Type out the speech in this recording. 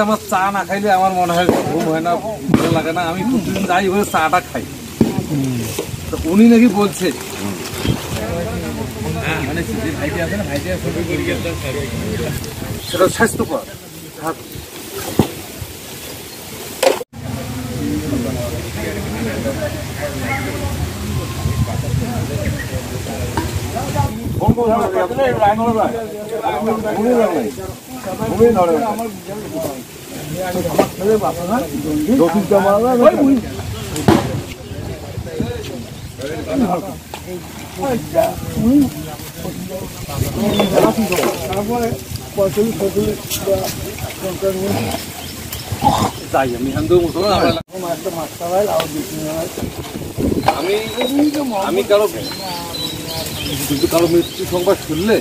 আমার চা না খাইলে আমার মনে হয় ঘুম হয় না, ভালো লাগে না। আমি প্রতিদিন যাই ওখানে চাটা খাই। তো উনি নাকি বলছে সেটা স্বাস্থ্যকর। আমি কারো মৃত্যু সংবাদ শুনলে